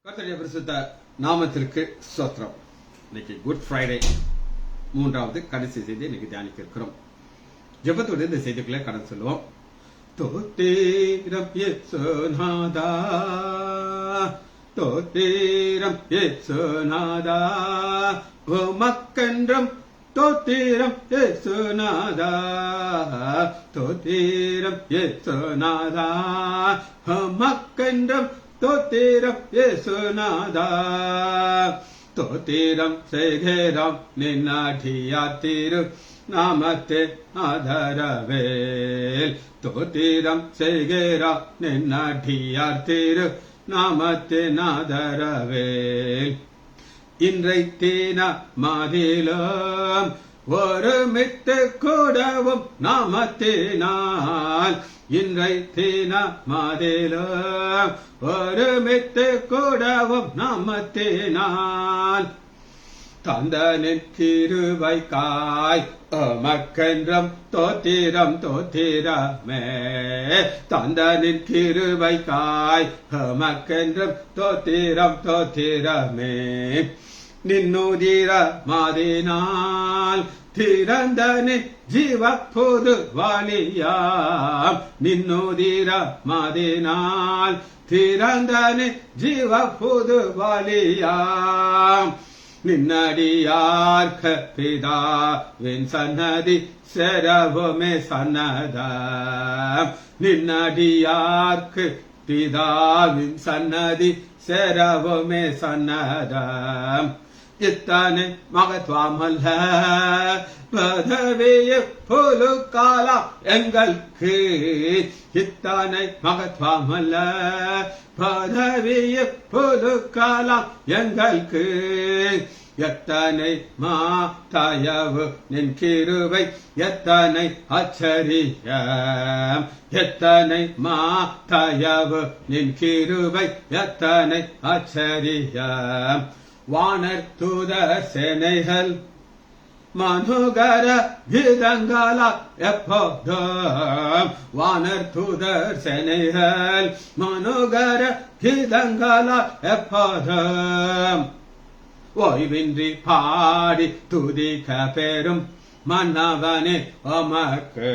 கர்த்தருடைய பரிசுத்த நாமத்திற்கு ஸ்தோத்திரம். இன்னைக்கு குட் ஃப்ரைடே, மூன்றாவது கடைசி செய்தி இன்னைக்கு தியானிக்க இருக்கிறோம். ஜெபத்தோடு இந்த செய்திக்குள்ளே கடந்து சொல்லுவோம். தோத்திரம் இயேசுநாதா, தோத்திரம் இயேசுநாதா, உமக்கென்றும் தோத்திரம் இயேசுநாதா, தோத்திரம் இயேசுநாதா, உமக்கென்றும் தோத்திரம் இயேசுநாதா, தோத்திரம் செய்கிறோம் நின்னாடியாத்திரு நாமத்தே ஆதரவேல், தோத்திரம் செய்கிறோம் நின்னாடியாத்திரு நாமத்தே ஆதரவேல். இன்றைத்தீன மாதிலும் ஒருமித்து கூடவும் நாமத்தினால், இன்றைத்தீன மாதிலும் ஒருமித்து கூடவும் நாமத்தினால், தந்தனின் கிருபைக்காய் உமக்கென்றும் தோத்திரம் தோத்திரமே, தந்தனின் கிருபைக்காய் உமக்கென்றும் தோத்திரம் தோத்திரமே. நின்னுதிர மாதினால் திறந்தனே ஜீவ பொது வாலியாம், நின்னுதிர மாதினால் திறந்தனே ஜீவ பொது வாலியாம். நின்னடியார்க்க பிதாவின் சன்னதி செரவுமே சன்னதம், நின்னடியார்க்கு பிதாவின் சன்னதி செரவுமே சன்னதம். இத்தனை மகத்துவமல்ல பதவிய பொது காலம் எங்களுக்கு, இத்தனை மகத்துவமல்ல பதவிய பொது காலம் எங்களுக்கு. எத்தனை மாதயவு நின் கிருபை எத்தனை ஆச்சரியம், எத்தனை மாதயவு நின் கிருபை எத்தனை ஆச்சரியம். வானர் தூதர் சேனைகள் மனோகர கீதங்களா எப்போதும், வானர் தூதர் சேனைகள் மனோகர கீதங்களா எப்போதும். ஓய்வின்றி பாடி துதிக்க பெறும் மன்னவனே உமக்கு,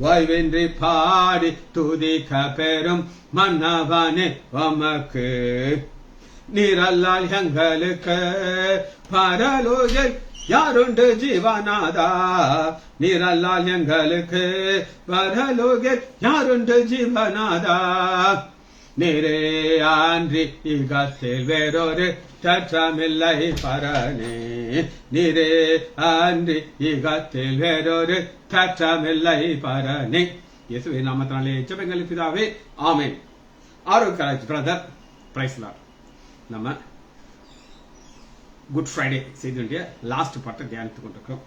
ஓய்வின்றி பாடி துதிக்க பெறும் மன்னவனே உமக்கு. நீரல்லால் எங்களுக்கு பரலோகில் யாருண்டு ஜீவநாதா, நீரல்லால் எங்களுக்கு பரலோகில் யாருண்டு ஜீவநாதா. நீரே அன்றி இகத்தில் வேறொரு தற்றமில்லை பரணே, நீரே அன்றி இகத்தில் வேறொரு தற்றமில்லை பரணே. இயேசுவின் நாமத்தினாலே ஜெபங்கள் பிதாவே, ஆமென். Arokiyaraj brother, praise lord. நம்ம குட் ஃப்ரைடே செய்தி வேண்டிய லாஸ்ட் பாட்டை தியானித்துக் கொண்டிருக்கிறோம்.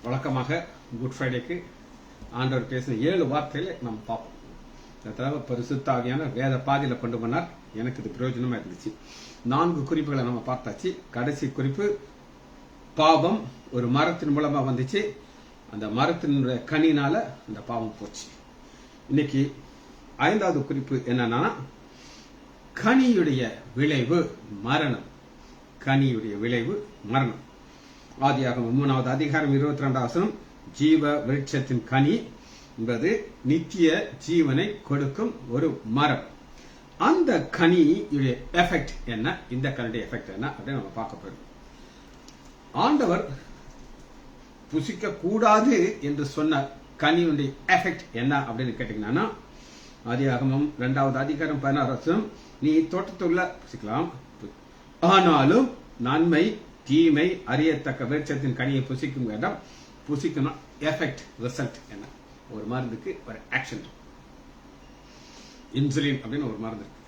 வழக்கமாக குட் ஃப்ரைடேக்கு ஆண்டவர் பேசின 7 வார்த்தைகளை நம்ம பார்ப்போம். இந்த தடவை பரிசுத்த ஆவியான வேத பாதியில கொண்டு போனார். எனக்கு இது பிரயோஜனமா இருந்துச்சு. 4 குறிப்புகளை நம்ம பார்த்தாச்சு. கடைசி குறிப்பு, பாவம் ஒரு மரத்தின் மூலமா வந்துச்சு, அந்த மரத்தினுடைய கனினால அந்த பாவம் போச்சு. இன்னைக்கு 5வது குறிப்பு என்னன்னா, கனியுடைய விளைவு மரணம், கனியுடைய விளைவு மரணம். ஆதியாகமம் 3வது அதிகாரம் 22வது வசனம், ஜீவ விருட்சத்தின் கனி என்பது நித்திய ஜீவனை கொடுக்கும் ஒரு மரம். அந்த கனியுடைய எஃபெக்ட் என்ன, இந்த கனியுடைய எஃபெக்ட் என்ன அப்படின்னு நம்ம பார்க்க போறோம். ஆண்டவர் புசிக்க கூடாது என்று சொன்ன கனியுடைய எஃபெக்ட் என்ன அப்படின்னு கேட்டீங்கன்னா, ஆதியாகமம் 2வது அதிகாரம் 16வது வசனம், நீ தோட்டத்துள்ள புசிக்கலாம், ஆனாலும் நன்மை தீமை அறியத்தக்க விருட்சத்தின் கனியை புசிக்கும் வேண்டாம். புசிக்கணும் எஃபெக்ட், ரிசல்ட் என்ன? ஒரு மருந்துக்கு ஒரு ஆக்ஷன். இன்சுலின் அப்படின்னு ஒரு மருந்து இருக்கு.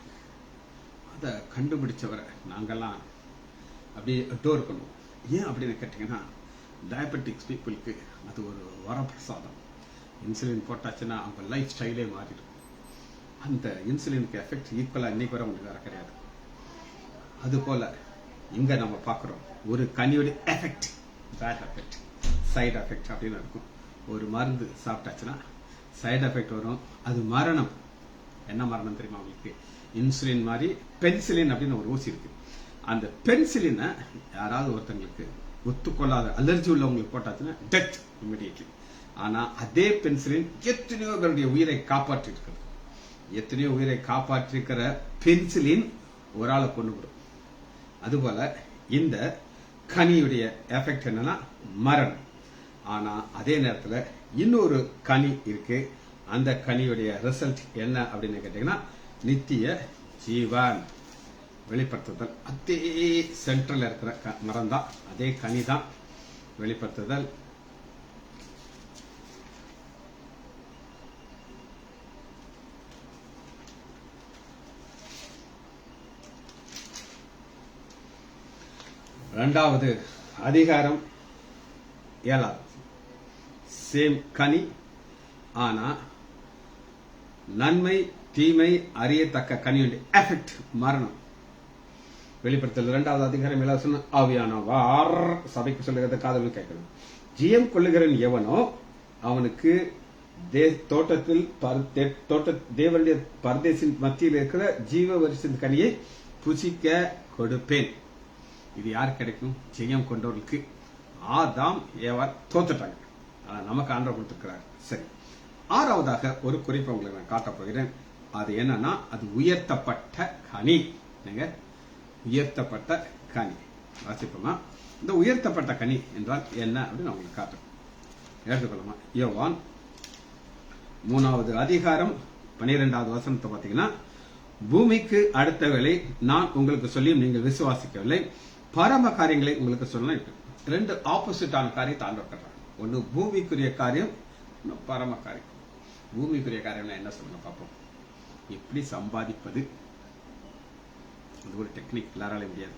அதை கண்டுபிடிச்சவரை நாங்கெல்லாம் அப்படியே அடோர் பண்ணுவோம். ஏன் அப்படின்னு கேட்டீங்கன்னா, டயபெட்டிக்ஸ் பீப்புளுக்கு அது ஒரு வரப்பிரசாதம். இன்சுலின் போட்டாச்சுன்னா அவங்க லைஃப் ஸ்டைலே மாறிடும். அந்த இன்சுலினுக்கு எஃபெக்ட் ஈக்குவலா இன்னைக்கு வர உங்களுக்கு வேற கிடையாது. அது போல இங்க நம்ம பார்க்கிறோம், ஒரு கனியோட effect, bad effect, side effect அப்படின்னு இருக்கும். ஒரு மருந்து சாப்பிட்டாச்சுன்னா சைடு எஃபெக்ட் வரும், அது மரணம். என்ன மரணம் தெரியுமா உங்களுக்கு? இன்சுலின் மாதிரி பென்சிலின் அப்படின்னு ஒரு ஊசி இருக்கு. அந்த பென்சிலினை யாராவது ஒருத்தங்களுக்கு ஒத்துக்கொள்ளாத அலர்ஜி உள்ளவங்களுக்கு போட்டாச்சுன்னா டெத் இமிடியேட்லி. ஆனா அதே பென்சிலின் எத்தனையோ பேருடைய உயிரை காப்பாற்றி இருக்கிறது. எத்தனையோ உயிரை காப்பாற்றிருக்கிற பென்சிலின் ஒரு ஆளை கொண்டு வரும். அதுபோல இந்த கனியுடைய எஃபெக்ட் என்னன்னா மரணம். ஆனா அதே நேரத்துல இன்னொரு கனி இருக்கு. அந்த கனியுடைய ரிசல்ட் என்ன அப்படின்னு கேட்டீங்கன்னா நித்திய ஜீவன் வெளிப்படுத்துதல். அதே சென்ட்ரல் இருக்கிற மரம் தான், அதே கனி தான் வெளிப்படுத்துதல். இரண்டாவது அதிகாரம் 7. சேம் கனி, ஆனா நன்மை தீமை அறியத்தக்க கனியுடைய எஃபெக்ட் மரணம். வெளிப்படுத்தல் 2வது அதிகாரம் 7 ஆவியானவர் சபைக்கு சொல்லுகிறத காதல் கேட்கணும். ஜீயம் கொள்ளுகிறன் எவனோ அவனுக்கு தோட்டத்தில் தேவனுடைய பரதேசின் மத்தியில் இருக்கிற ஜீவ வருஷத்தின் கனியை புசிக்க கொடுப்பேன். இது யார் கிடைக்கும்? ஜெயம் கொண்டவர்களுக்கு. ஆதாம் ஏவாள் தோத்துட்டாங்க, நமக்கு ஆண்டவர் கொடுத்திருக்கிறார். சரி, 6வதாக ஒரு குறிப்பை உங்களுக்கு நான் காட்டப் போகிறேன். அது என்னன்னா அது உயர்த்தப்பட்ட கனி. உயர்த்தப்பட்ட கனி வாசிப்போமா? இந்த உயர்த்தப்பட்ட கனி என்றால் என்ன அப்படின்னு நான் உங்களுக்கு காட்டுறேன். எடுத்துக்கொள்ளுமா? யோவான் 3வது அதிகாரம் 12வது வசனத்தை பார்த்தீங்கன்னா, பூமிக்கு அடுத்த வேளை நான் உங்களுக்கு சொல்லியும் நீங்கள் விசுவாசிக்கவில்லை, பரம காரியங்களை உங்களுக்கு சொல்லணும். 2 ஆப்போசிட்டான காரியத்தை ஆண்டவர் கட்டுறாங்க. ஒன்னு பூமிக்குரிய காரியம், பரம காரியம். பூமிக்குரிய காரியம்னா என்ன சொல்லுங்க பார்ப்போம். எப்படி சம்பாதிப்பது, அது ஒரு டெக்னிக், எல்லாராலையும் முடியாது.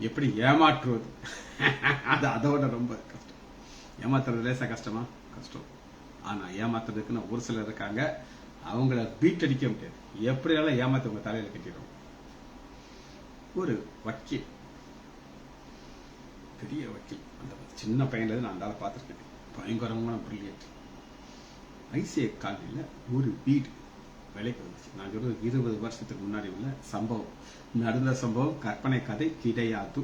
எப்படி ஏமாற்றுவது, அது அதோட ரொம்ப கஷ்டம். ஏமாத்துறது லேசா கஷ்டமா? கஷ்டம். ஆனா ஏமாத்துறதுக்குன்னு ஒரு சிலர் இருக்காங்க, அவங்கள பீட் அடிக்க முடியாது. எப்படியாலும் ஏமாத்த உங்க தலையில கட்டிடும். ஒரு வக்கீல், பெரிய வக்கீல், அந்த சின்ன பையன்ல நான் அந்த பார்த்திருக்கேன். பயங்கரமான பிரில்லியன்ட். ஐசிஐ காலனியில் ஒரு வீடு விலைக்கு வந்துச்சு. நான் சொல்றது 20 வருஷத்துக்கு முன்னாடி உள்ள சம்பவம், நடந்த சம்பவம், கற்பனை கதை கிடையாது.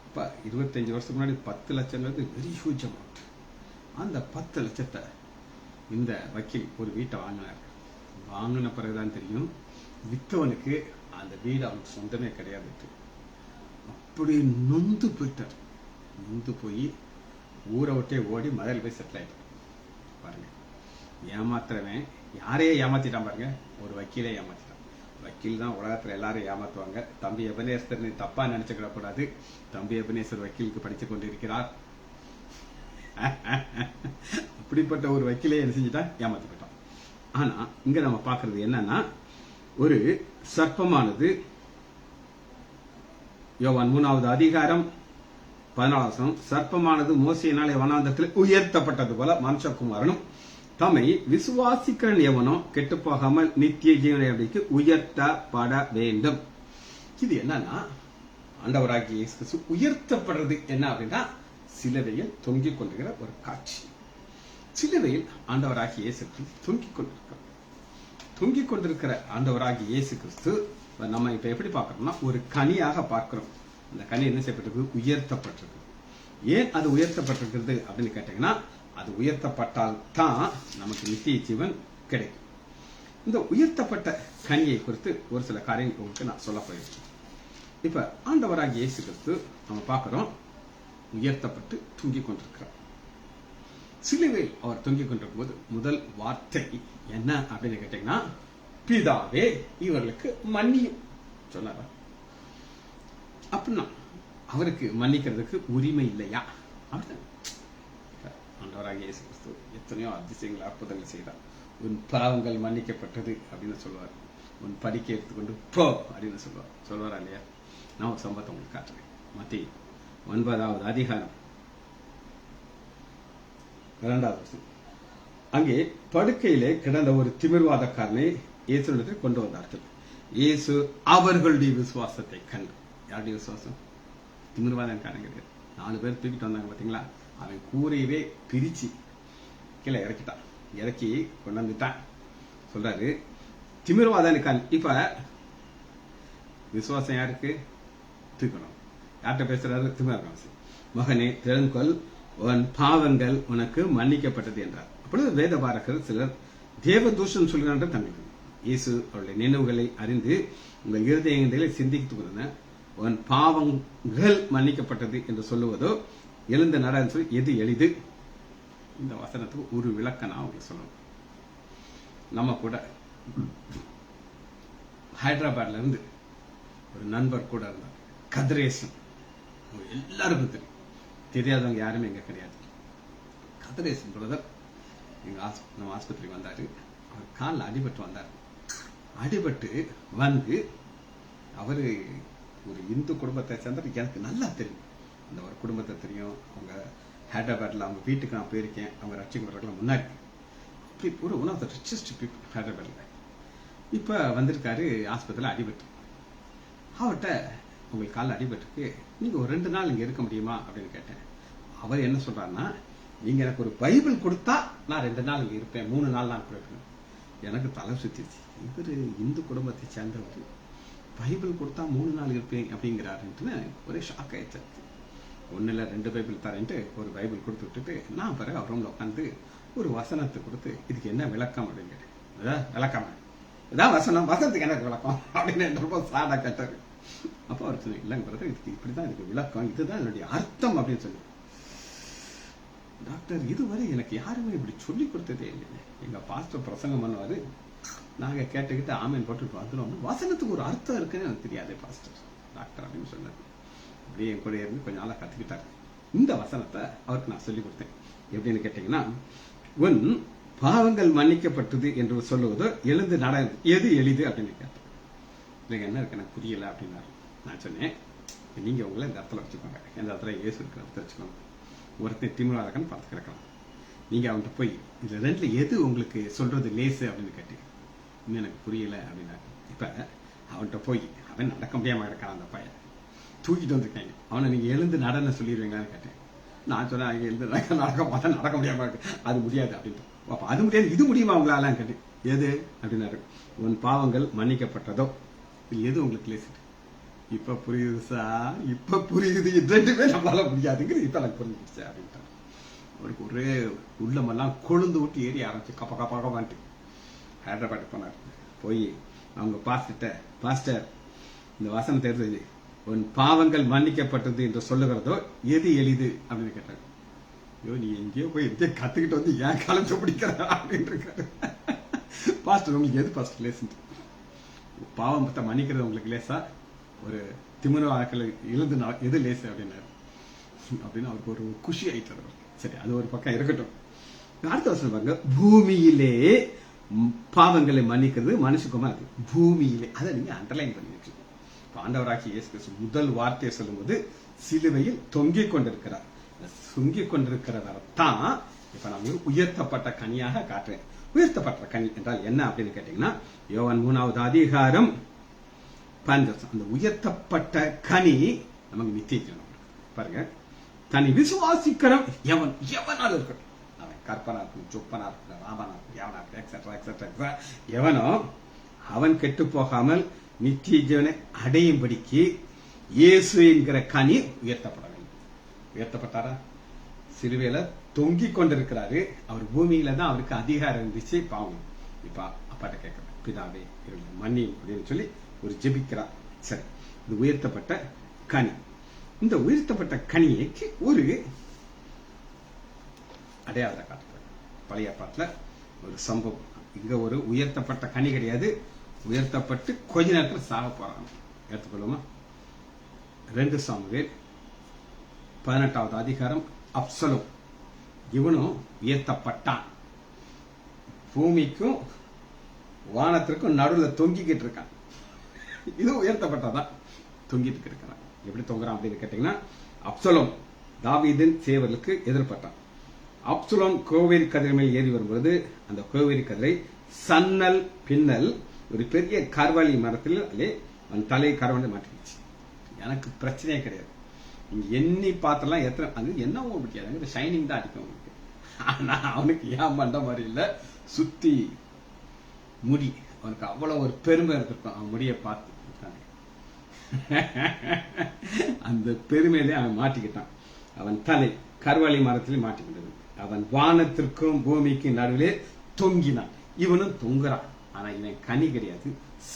இப்ப 25 வருஷத்துக்கு முன்னாடி 10 லட்சங்கிறது வெரி ஹியூஜ் அமௌண்ட். அந்த 10 லட்சத்தை இந்த வக்கீல் ஒரு வீட்டை வாங்கினார். வாங்கின பிறகுதான் தெரியும் வித்தவனுக்கு அந்த வீடு அவனுக்கு சொந்தமே கிடையாது. அப்படி நொந்து போயிட்டார். நொந்து போய் ஊரை விட்டே ஓடி மதுரையில் போய் செட்டில் ஆயிட்டார். பாருங்க, ஏமாத்துறவன் யாரையே ஏமாத்திட்டான் பாருங்க, ஒரு வக்கீலே ஏமாத்திட்டான். வக்கீல் தான் உலகத்துல எல்லாரும் ஏமாத்துவாங்க. தம்பி எபனேஸ்வர் நீ தப்பா நினைச்சுக்கிட கூடாது. தம்பி எபனேஸ்வர் வக்கீலுக்கு படித்துக் கொண்டிருக்கிறார். அப்படிப்பட்ட ஒரு வக்கீலே என்ன செஞ்சுட்டா? ஏமாத்தி போயிட்டான். ஆனா இங்க நம்ம பாக்குறது என்னன்னா, ஒரு சர்ப்பமானது யோவான் 3வது அதிகாரம் 14 சர்ப்பமானது மோசேயினாலே வனாந்தரத்தில் உயர்த்தப்பட்டது போல மனுஷகுமாரனும் தம்மை விசுவாசிக்கிறன் எவனோ கெட்டு போகாமல் நித்திய ஜீவனைக்கு உயர்த்தப்பட வேண்டும். இது என்னன்னா, ஆண்டவராகிய இயேசு கிறிஸ்து உயர்த்தப்படுறது என்ன அப்படின்னா, சிலுவையில் தொங்கிக் கொண்டிருக்கிற ஒரு காட்சி. சிலுவையில் ஆண்டவராகிய இயேசு கிறிஸ்து தொங்கிக் கொண்டிருக்கிற ஆண்டவராகிய இயேசு கிறிஸ்து நம்ம இப்ப எப்படி பார்க்கிறோம்னா, ஒரு கனியாக பார்க்கிறோம். அந்த கனி என்ன செய்யப்பட்டிருக்கு? உயர்த்தப்பட்டிருக்கு. ஏன் அது உயர்த்தப்பட்டிருக்கிறது அப்படின்னு கேட்டீங்கன்னா, அது உயர்த்தப்பட்டால் தான் நமக்கு நித்திய ஜீவன் கிடைக்கும். இந்த உயர்த்தப்பட்ட கனியை குறித்து ஒரு சில காரியங்கள் உங்களுக்கு நான் சொல்ல போயிருக்கேன். இப்ப ஆண்டவராகிய இயேசு கிறிஸ்து நம்ம பார்க்கிறோம், உயர்த்தப்பட்டு தொங்கிக் கொண்டிருக்கிறார். சிலுவையில் அவர் தொங்கிக் கொண்டிருக்கும் போது முதல் வார்த்தை என்ன அப்படின்னு கேட்டீங்கன்னா, பிதாவே இவர்களுக்கு மன்னியும் சொன்னாரா? அப்படின்னா அவருக்கு மன்னிக்கிறதுக்கு உரிமை இல்லையா? அப்படிதான் ஆண்டவராகிய இயேசு கிறிஸ்து எத்தனையோ அதிசயங்கள் அற்புதங்கள் செய்தார். உன் பாவங்கள் மன்னிக்கப்பட்டது அப்படின்னு சொல்லுவார். உன் படிக்கை எடுத்துக்கொண்டு போ அப்படின்னு சொல்லுவாரா இல்லையா? நான் ஒரு சம்பவத்தை உங்களுக்கு காட்டுறேன். மத்தேயு 9வது அதிகாரம் 2வது வசனம். அங்கே படுக்கையிலே கிடந்த ஒரு திமிர்வாதக்காரனை இயேசுவிடத்தில் கொண்டு வந்தார்கள். இயேசு அவர்களுடைய விசுவாசத்தை கண்டு, யாருடைய விசுவாசம்? திமிர்வாதம் காரணம் கிடையாது. 4 பேர் தூக்கிட்டு வந்தாங்க பாத்தீங்களா? அவன் கூரையவே பிரிச்சு கீழே இறக்கிட்டான். இறக்கி கொண்டு வந்துட்டான். சொல்றாரு, திமிர்வாதனுக்கான். இப்ப விசுவாசம் யாருக்கு? தூக்கணும். யார்கிட்ட பேசுறாரு? திமிர்வாசி. மகனே திறன்கொள், உன் பாவங்கள் உனக்கு மன்னிக்கப்பட்டது என்றார். அப்பொழுது வேதபாரகர் சிலர் தேவதூஷன் சொல்கிறார்கள் தமிழ். இயேசு அவருடைய நினைவுகளை அறிந்து உங்கள் இருதயங்களை சிந்தித்து உன் பாவங்கள் மன்னிக்கப்பட்டது என்று சொல்லுவதோ எழுந்த நட சொல்லி எது எளிது? இந்த வசனத்துக்கு ஒரு விளக்கம் நான் உங்களுக்கு சொல்லணும். நம்ம கூட ஹைதராபாத்ல இருந்து ஒரு நண்பர் கூட இருந்தார், கதிரேசன். எல்லாருக்கும் தெரியும், தெரியாதவங்க யாருமே எங்க கிடையாது. கதிரேசன் பிரதர் நம்ம ஆஸ்பத்திரி வந்தாரு. அவர் காலில் அடிபட்டு வந்தார். அடிபட்டு வந்து அவரு ஒரு இந்து குடும்பத்தை சேர்ந்தது எனக்கு நல்லா தெரியும். அந்த ஒரு குடும்பத்தை தெரியும். அவங்க ஹைதராபாத்ல அவங்க வீட்டுக்கு நான் போயிருக்கேன். அவங்க ரட்சிக்கப்பட்டவர்கள் முன்னாடி அப்படி ஒரு one of the richest people ஹைதராபாத்ல. இப்ப வந்திருக்காரு ஆஸ்பத்திரியில் அடிபட்டு. அவர்கிட்ட உங்களுக்கு காலில் அடிபட்டுருக்கு, நீங்க ஒரு 2 நாள் இங்க இருக்க முடியுமா அப்படின்னு கேட்டேன். அவர் என்ன சொல்றாருன்னா, நீங்க எனக்கு ஒரு பைபிள் கொடுத்தா நான் 2 நாள் இங்க இருப்பேன், 3 நாள் நான் இருப்பேன். எனக்கு தலை சுத்திச்சு. இவரு இந்து குடும்பத்தை சேர்ந்தவர், பைபிள் கொடுத்தா 3 நாள் இருப்பேன் அப்படிங்கிறாருன்ட்டு ஒரே ஷாக் ஆயிடுச்சு. 1 இல்ல 2 பைபிள் தரேன்ட்டு ஒரு பைபிள் கொடுத்து விட்டுட்டு நான் பிறகு அவர் ரூம்ல உட்காந்து ஒரு வசனத்தை கொடுத்து இதுக்கு என்ன விளக்கம் அப்படின்னு கேட்டேன். விளக்கம் இதான் வசனம், வசனத்துக்கு எனக்கு விளக்கம் அப்படின்னு ரொம்ப சாடா கேட்டாரு. அப்போ அவர் சொன்னேன், இல்லைங்க பிறகு இதுக்கு இப்படிதான் இதுக்கு விளக்கம், இதுதான் என்னுடைய அர்த்தம் அப்படின்னு சொல்லி. டாக்டர், இதுவரை எனக்கு யாருமே இப்படி சொல்லி கொடுத்ததே இல்லை. எங்க பாஸ்டர் பிரசங்கம் பண்ணுவாரு, நாங்க கேட்டுக்கிட்டு ஆமீன் போட்டுட்டு வந்துடும். வசனத்துக்கு ஒரு அர்த்தம் இருக்குன்னு எனக்கு தெரியாது பாஸ்டர் டாக்டர் அப்படின்னு சொன்னாரு. அப்படியே என் கூட இருந்து கொஞ்ச நாளா கத்துக்கிட்டாரு. இந்த வசனத்தை அவருக்கு நான் சொல்லி கொடுத்தேன். எப்படின்னு கேட்டீங்கன்னா, உன் பாவங்கள் மன்னிக்கப்பட்டது என்று சொல்லுவதோ எழுந்து நட எது எளிது அப்படின்னு கேட்டேன். இல்லைங்க என்ன இருக்கு எனக்கு புரியல அப்படின்னாரு. நான் சொன்னேன், நீங்க உங்களை இந்த இடத்துல வச்சுக்கோங்க, எந்த இடத்துல இயேசு இருக்கிற இடத்துல வச்சுக்கோங்க. ஒருத்தர் திமிராகன்னு பார்த்து கிடக்கலாம். நீங்க அவன்கிட்ட போய் இதுல 2ல எது உங்களுக்கு சொல்றது லேசு அப்படின்னு கேட்டேன். இன்னும் எனக்கு புரியல அப்படின்னாரு. இப்ப அவன்கிட்ட போய் அவன் நடக்க முடியாம இருக்கான், அந்த பையன் தூக்கிட்டு வந்திருக்காங்க, அவனை நீங்க எழுந்து நடன சொல்லிடுவீங்களான்னு கேட்டேன். நான் சொன்னேன், அங்க எழுந்து நடக்க பார்த்தா நடக்க முடியாம இருக்கு, அது முடியாது அப்படின்ட்டு. அப்ப அது முடியாது, இது முடியுமா உங்களால கேட்டேன். எது அப்படின்னாரு. உன் பாவங்கள் மன்னிக்கப்பட்டதோ, எது உங்களுக்கு லேசிட்டு? இப்ப புரியுது சார், இப்ப புரியுது, 2மே நம்மளால முடியாதுங்கிறது இப்ப எனக்கு புரிஞ்சிருச்சு அப்படின்ட்டு. அவருக்கு ஒரே உள்ளமெல்லாம் கொழுந்து விட்டு ஏறி ஆரம்பிச்சு கப்ப கப்ப கப்பான்ட்டு ஹைதராபாத் போனார். போய் அவங்க பாஸ்டர் இந்த வசனத்தை எடுத்து உன் பாவங்கள் மன்னிக்கப்பட்டது என்று சொல்லுகிறதோ எது எளிது அப்படின்னு கேட்டாரு. ஐயோ, நீ எங்கேயோ போய் எங்கேயோ கத்துக்கிட்டு வந்து ஏன் காலத்தை பிடிக்கிற அப்படின்னு இருக்காரு. பாஸ்டர், உங்களுக்கு எது பாஸ்டர் லேசுன்னு? பாவத்தை மன்னிக்கிறது உங்களுக்கு லேசா, ஒரு திமிர ஆக்கள் எழுந்து எது லேசு அப்படின்னாரு. அப்படின்னு அவருக்கு ஒரு குஷி ஆயிட்டாரு. சரி, அது ஒரு பக்கம் இருக்கட்டும். அடுத்த வருஷம் பாருங்க, பூமியிலே பாவங்களை மன்னிக்கிறது மனுஷகுமார். பூமியிலே, அதை நீங்க அண்டர்லைன் பண்ணி வச்சு. ஆண்டவராகிய இயேசு கிறிஸ்து முதல் வார்த்தையை சொல்லும்போது சிலுவையில் தொங்கிக் கொண்டிருக்கிறார். தொங்கிக் கொண்டிருக்கிறதால தான் இப்ப நான் உயர்த்தப்பட்ட கனியாக காட்டுறேன். உயர்த்தப்பட்ட கனி என்றால் என்ன அப்படின்னு கேட்டீங்கன்னா, யோவான் 3வது அதிகாரம் 15. அந்த உயர்த்தப்பட்ட கனி நமக்கு நித்திய ஜீவன். பாருங்க, தனி விசுவாசிக்கிறவன் எவனால இருக்கட்டும், அவன் கற்பனா இருக்கும், சொப்பனா இருக்கும், ராமனா இருக்கும், எவனா இருக்கும், எக்ஸெட்ரா எக்ஸெட்ரா, எவனோ அவன் கெட்டு போகாமல் நித்திய ஜீவனை அடையும்படிக்கு இயேசு என்கிற கனி உயர்த்தப்பட வேண்டும். உயர்த்தப்பட்டாரா? சிலுவையில தொங்கிக் கொண்டிருக்கிறாரு. அவர் பூமியில தான் அவருக்கு அதிகாரம் இருந்துச்சு. பாவம் இப்ப அப்பாட்ட கேட்கிறார், பிதாவே மன்னி அப்படின்னு சொல்லி ஒரு ஜெபிக்கிறார். சரி, இது உயர்த்தப்பட்ட கனி. இந்த உயர்த்தப்பட்ட கனிக்கு ஒரு அடையாளத்தை காட்டுறார். பழைய பாட்டுல ஒரு சம்பவம். இங்க ஒரு உயர்த்தப்பட்ட கனி கிடையாது, உயர்த்தப்பட்டு கொஞ்ச நேரத்தில் சாக போறாங்க. எடுத்துக்கொள்ளுமா? 2 சாமுவேல் 18வது அதிகாரம். அப்சலோம் இவனும் உயர்த்தப்பட்டான். பூமிக்கும் வானத்திற்கும் நடுவில் தொங்கிக்கிட்டு இருக்கான். இது உயர்த்தப்பட்டதான், தொங்கிட்டு இருக்கிறான். எப்படி தொங்குறான் அப்படின்னு கேட்டீங்கன்னா, அப்சலோம் தாவீதின் சேவலுக்கு எதிர்பட்டான். அப்சலோம் கோவேரி கதிரை மேல் ஏறி வரும்போது அந்த கோவேரி கதிரை சன்னல் பின்னல் ஒரு பெரிய கர்வாலி மரத்தில் அந்த தலை கரவண்டை மாட்டிருச்சு. எனக்கு பிரச்சனையே கிடையாது, நீங்க எண்ணி பார்த்தலாம் எத்தனை, அது என்னவோ முடியாது, ஷைனிங் தான் அடிக்கும் அவனுக்கு. ஆனா அவனுக்கு ஏன் பண்ற மாதிரி இல்ல, சுத்தி முடி அவனுக்கு அவ்வளவு ஒரு பெருமை இருந்திருக்கும் அவன் முடிய பார்த்து. அந்த பெருமையிலே அவன் மாட்டிக்கிட்டான். அவன் தலை கர்வாலி மரத்திலே மாட்டிக்கிட்டது. அவன் வானத்திற்கும் பூமிக்கும் நடுவிலே தொங்கினான். இவனும் தொங்குறான். ஆனா இவன் கனி கிடையாது,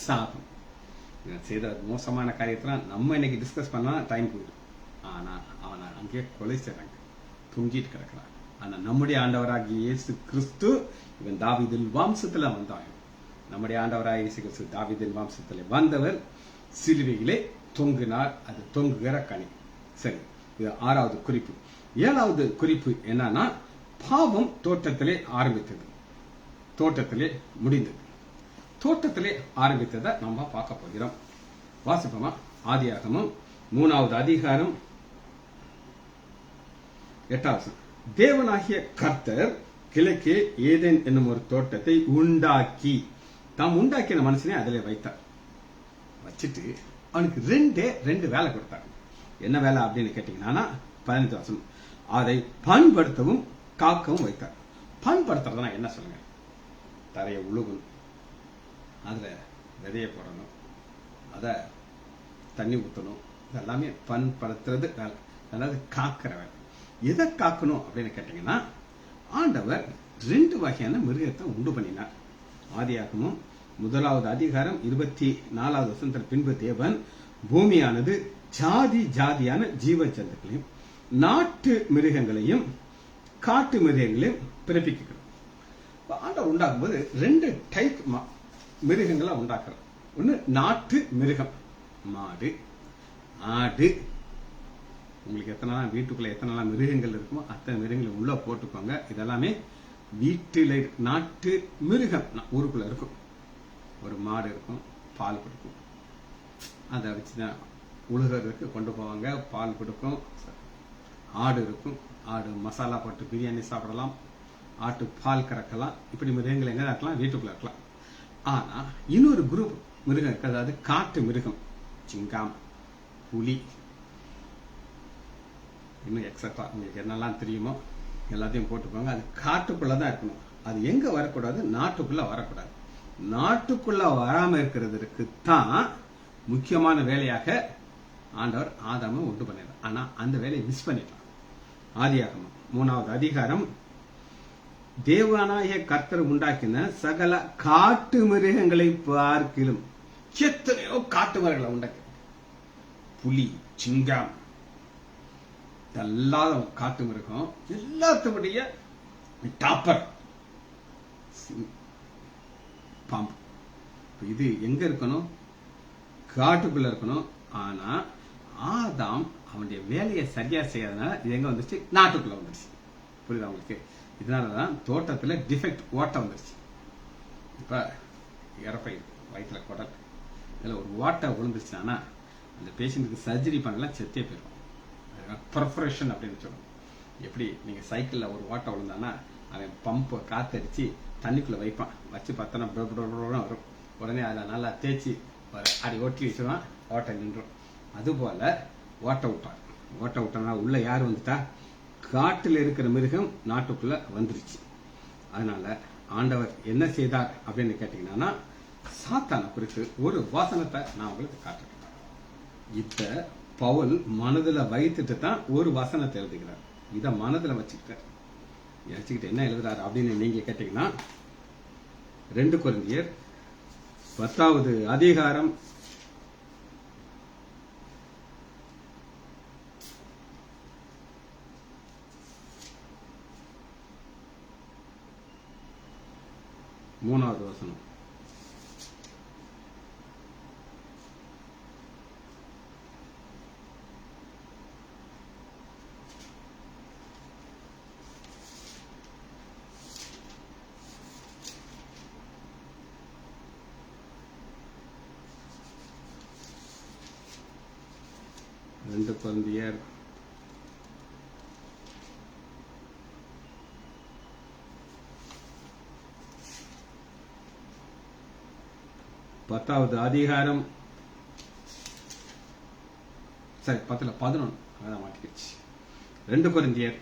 சாபம். இவன் செய்த மோசமான காரியத்தெல்லாம் நம்ம இன்னைக்கு டிஸ்கஸ் பண்ணா டைம் போயிடும். ஆனா அவனை அங்கே கொலை செய்றாங்க, தொங்கிட்டு கிடக்கிறான். ஆனா நம்முடைய ஆண்டவராகிய இயேசு கிறிஸ்து இவன் தாவீதின் வம்சத்துல வந்தான். நம்முடைய ஆண்டவராகிய இயேசு கிறிஸ்து தாவீதின் வம்சத்துல வந்தவர், சிலுவையிலே தொங்கினார். அது தொங்குகிற கனி. சரி, இது 6வது குறிப்பு. 7வது குறிப்பு என்னன்னா, பாவம் தோட்டத்திலே ஆரம்பித்தது, தோட்டத்திலே முடிந்தது. தோட்டத்திலே ஆரம்பித்ததை நம்ம பார்க்க போகிறோம். வாசிப்போமா? ஆதியாகமம் 3வது அதிகாரம் 8வது. தேவனாகிய கர்த்தர் கிழக்கே ஏதேன் என்னும் ஒரு தோட்டத்தை உண்டாக்கி, தாம் உண்டாக்கின மனுஷனே அதிலே வைத்தார். வச்சுட்டு அவனுக்கு ரெண்டு வேலை கொடுத்தாங்க. என்ன வேலை அப்படின்னு கேட்டீங்கன்னா, 15 வசனம், அதை பண்படுத்தவும் காக்கவும் வைத்தார். பண்படுத்துறதுனா என்ன சொல்லுங்க? தரையை உழுகணும், அதுல விதைய போடணும், அத தண்ணி ஊற்றணும். இதெல்லாமே பண்படுத்துறது வேலை, அதாவது காக்கிற வேலை. எதை காக்கணும் அப்படின்னு கேட்டீங்கன்னா, ஆண்டவர் 2 வகையான மிருகத்தை உண்டு பண்ணினார். ஆதியாகமம் 1வது அதிகாரம் 24வது வசனத்திற்கு பின்பு தேவன் பூமியானது ஜாதி ஜாதியான ஜீவ ஜந்துக்களையும் நாட்டு மிருகங்களையும் காட்டு மிருகங்களையும் பிறப்பிக்கிறார். ஆண்டவர் உண்டாக்கும் போது 2 டைப் மிருகங்களை உண்டாக்குறார். ஒன்னு நாட்டு மிருகம், மாடு, ஆடு. உங்களுக்கு எத்தனைலாம் வீட்டுக்குள்ள எத்தனைலாம் மிருகங்கள் இருக்குமோ அத்தனை மிருகங்களை உள்ள போட்டுக்கோங்க. இதெல்லாமே வீட்டில் நாட்டு மிருகம். ஊருக்குள்ள இருக்கும். ஒரு மாடு இருக்கும், பால் கொடுக்கும். அதை வச்சுதான் உழுகிறதுக்கு கொண்டு போவாங்க, பால் கொடுக்கும். ஆடு இருக்கும், ஆடு மசாலா போட்டு பிரியாணி சாப்பிடலாம், ஆட்டு பால் கறக்கலாம். இப்படி மிருகங்கள் எங்க இருக்கலாம்? வீட்டுக்குள்ள இருக்கலாம். ஆனா இன்னொரு குரூப் மிருகம் இருக்கு, அதாவது காட்டு மிருகம். சிங்கம், புலி, இன்னும் எக்ஸட்ரா உங்களுக்கு என்னெல்லாம் தெரியுமோ எல்லாத்தையும் போட்டுக்கோங்க. அது காட்டுக்குள்ளதான் இருக்கணும். அது எங்க வரக்கூடாது? நாட்டுக்குள்ள வரக்கூடாது. நாட்டுக்குள்ள வராம இருக்கிறதுக்கு தான் முக்கியமான வேலையாக ஆண்டவர் ஆதாமை உண்டு பண்ணினார். ஆனா அந்த வேலையை மிஸ் பண்ணிட்டான். ஆதியாகமம் 3வது அதிகாரம், தேவனாகிய கர்த்தர் உண்டாக்கின சகல காட்டு மிருகங்களை பார்க்கிலும் எத்தனையோ காட்டு மிருகங்களை உண்டாக்கி, புலி, சிங்கம், எல்லா காட்டு மிருகம் எல்லாத்தபடிய டாப்பர் பாம்பு. இது எங்க இருக்கணும்? காட்டுக்குள்ள இருக்கணும். ஆனா ஆதாம் அவனுடைய வேலையை சரியா செய்யாதனால இது எங்க வந்துருச்சு? நாட்டுக்குள்ள வந்துருச்சு. புரியுதா உங்களுக்கு? இதனாலதான் தோட்டத்துல டிஃபெக்ட் ஓட்டை வந்துருச்சு. இப்ப இறப்பை வயிற்றுல குடல், இதுல ஒரு ஓட்டை விழுந்துருச்சுன்னா அந்த பேஷண்ட்டுக்கு சர்ஜரி பண்ணலாம், செத்தே போயிடும். பர்ஃபரேஷன் அப்படின்னு சொல்லுவோம். எப்படி நீங்க சைக்கிள்ல ஒரு ஓட்டை விழுந்தானா அவன் பம்பை காத்தடிச்சு தண்ணிக்குள்ள வைப்பான், வச்சு பார்த்தோன்னா வரும். உடனே அதை நல்லா தேய்ச்சி அடி ஒட்டி வச்சிருவான், ஓட்டை நின்றும். அதுபோல ஓட்டை விட்டான். ஓட்டை விட்டனா உள்ள யார் வந்துட்டா? காட்டில் இருக்கிற மிருகம் நாட்டுக்குள்ள வந்துருச்சு. அதனால ஆண்டவர் என்ன செய்தார் அப்படின்னு கேட்டீங்கன்னா, சாத்தான குறித்து ஒரு வாசனத்தை நான் உங்களுக்கு காட்டுறேன். இத பவுல் மனதுல வைத்துட்டு தான் ஒரு வசனத்தை எழுதுகிறார். இத மனதுல வச்சுக்கிட்டு என்ன எழுதுறாரு அப்படின்னு நீங்க கேட்டீங்கன்னா, 2 கொரிந்தியர் 10வது அதிகாரம் 3வது வசனம். ரெண்டு கொரிந்தியர் 10வது அதிகாரம், சரி 10ல 11 அதான் மாட்டிக்கிச்சு. 2 கொரிந்தியர்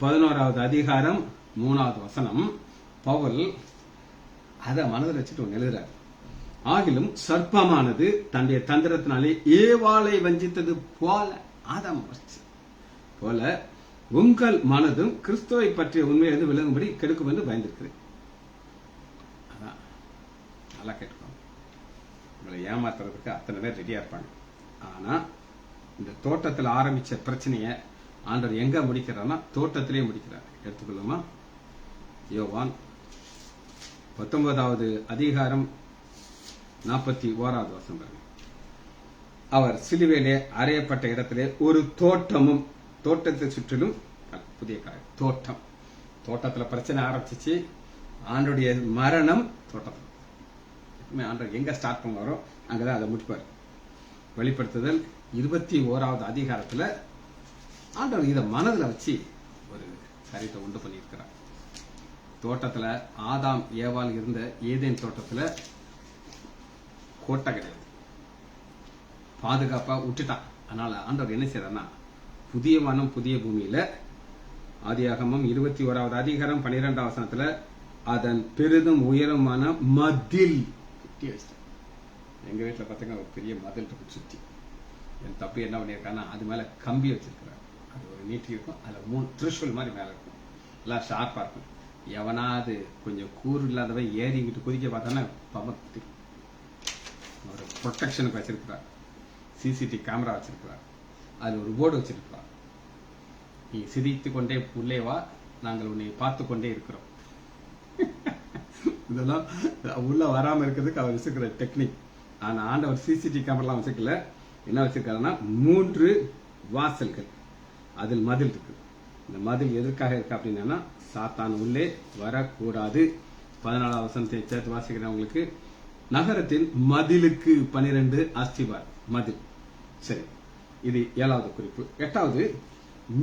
11வது அதிகாரம் 3வது வசனம். பவுல் அதை மனதில் வச்சுட்டு ஒன்று எழுதுறாரு. ஆகிலும் சர்ப்பமானது தன்னுடைய தந்திரத்தினாலே ஏவாளை வஞ்சித்தது போல ஆதாம் போல உங்கள் மனதும் கிறிஸ்துவை பற்றிய உண்மையிலிருந்து விளங்கும்படி கெடுக்கும் என்று பயந்திருக்கிறேன். அதான் நல்லா கேட்டுக்கோங்க. உங்களை ஏமாத்துறதுக்கு அத்தனை பேர் ரெடியா இருப்பாங்க. ஆனா இந்த தோட்டத்தில் ஆரம்பிச்ச பிரச்சனைய ஆண்டவர் எங்க முடிக்கிறார்னா தோட்டத்திலே முடிக்கிறார். எடுத்துக்கொள்ளுமா? யோவான் 19வது அதிகாரம் 41வது வசனம். அவர் சிலுவையிலே அறையப்பட்ட இடத்திலே ஒரு தோட்டமும், தோட்டத்தை சுற்றிலும் புதிய தோட்டம். தோட்டத்துல பிரச்சனை ஆரம்பிச்சிச்சு. ஆண்டுடைய மரணம் தோட்டத்தில். ஆண்டவர் எங்க ஸ்டார்ட் பண்ணுவாரோ அங்கதான் அதை முடிப்பார். வெளிப்படுத்துதல் 21வது அதிகாரத்துல ஆண்டவர் இதை மனதில் வச்சு ஒரு காரியத்தை உண்டு பண்ணியிருக்கிறார். தோட்டத்துல ஆதாம் ஏவாள் இருந்த ஏதேன் தோட்டத்துல கோட்டை கிடையாது, பாதுகாப்பா விட்டுட்டான். அதனால ஆண்டவர் என்ன செய்யறாருன்னா புதிய வானம் புதிய பூமியில ஆதியாகமம் 21வது அதிகாரம் 12வது வசனத்துல அதன் பெரிதும் உயரமான மதில் கட்டி வச்சிட்டான். எங்க வீட்டுல பாத்தீங்கன்னா ஒரு பெரிய மதில் இருக்கு சுத்தி. என் தப்பு என்ன பண்ணியிருக்கான்னா அது மேல கம்பி வச்சிருக்கிறார். அது ஒரு நீட்டி இருக்கும், அதுல 3 த்ரிஷூல் மாதிரி மேல இருக்கும், எல்லாம் ஷார்ப்பா இருக்கும். எவனாவது கொஞ்சம் கூறு இல்லாதவன் ஏறிங்கிட்டு குதிக்க பார்த்தானே பமத்தி ஒரு ப்ரொடெக்ஷனுக்கு வச்சிருக்கிறார். சிசிடிவி கேமரா வச்சிருக்கிறார். அதுல ஒரு போர்டு வச்சிருக்கிறார். நீ சிரித்து கொண்டே உள்ளே வா, நாங்கள் உன்னை பார்த்து கொண்டே இருக்கிறோம். இதெல்லாம் உள்ள வராம இருக்கிறதுக்கு அவர் வச்சிருக்கிற டெக்னிக். ஆனா ஆண்டவர் சிசிடிவி கேமராலாம் வச்சிருக்கல. என்ன வச்சிருக்காருன்னா 3 வாசல்கள், அதில் மதில் இருக்கு. இந்த மதில் எதற்காக இருக்கு அப்படின்னா சாத்தான் உள்ளே வரக்கூடாது. 14வது வசனத்தை சேர்த்து வாசிக்கிறவங்களுக்கு நகரத்தின் மதிலுக்கு 12 அஸ்திவார் மதில். சரி, இது 7வது குறிப்பு. 8வது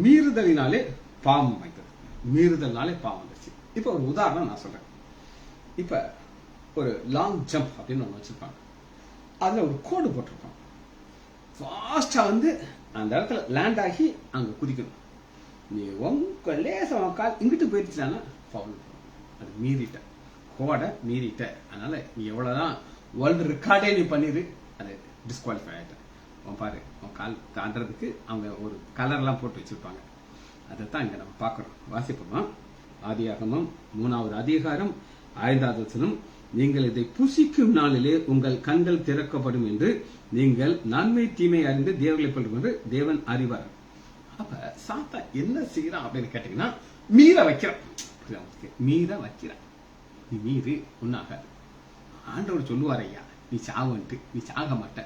மீறுதலினாலே பாவம் வைத்தது. மீறுதல்னாலே பாவம் வந்துச்சு. இப்ப ஒரு உதாரணம் நான் சொல்றேன். இப்ப ஒரு லாங் ஜம்ப் அப்படின்னு ஒண்ணு வச்சிருப்பாங்க. அதுல ஒரு கோடு போட்டிருப்பாங்க. ஃபாஸ்டா வந்து அந்த இடத்துல லேண்ட் ஆகி அங்க குதிக்கணும். நீ உங்க லேசா கால் இங்கிட்டு போயிடுச்சுன்னா பவுல். அது மீறிட்ட, கோடை மீறிட்ட. அதனால நீ எவ்வளவுதான் வேர்ல்டு ரெக்கார்டே நீ பண்ணிரு, அது டிஸ்குவாலிஃபை ஆயிட்ட. பாரு, உன் கால் தாண்டறதுக்கு அவங்க ஒரு கலர் எல்லாம் போட்டு வச்சிருப்பாங்க. அதைத்தான் இங்க நம்ம பாக்குறோம். வாசிப்போமா? ஆதியாகமம் 3வது அதிகாரம் 5வது வசனம். நீங்கள் இதை புசிக்கும் நாளிலே உங்கள் கண்கள் திறக்கப்படும் என்று நீங்கள் நன்மை தீமை அறிந்து தேவர்களை பற்றும் என்று தேவன் அறிவார். அப்ப சாத்தா என்ன செய்யறான் அப்படின்னு கேட்டீங்கன்னா மீற வைக்கிறான். மீற வைக்கிறான். நீ மீறு உன்னாக ஆண்டவர் சொல்லுவார், ஐயா நீ சாவன்ட்டு, நீ சாக மாட்ட.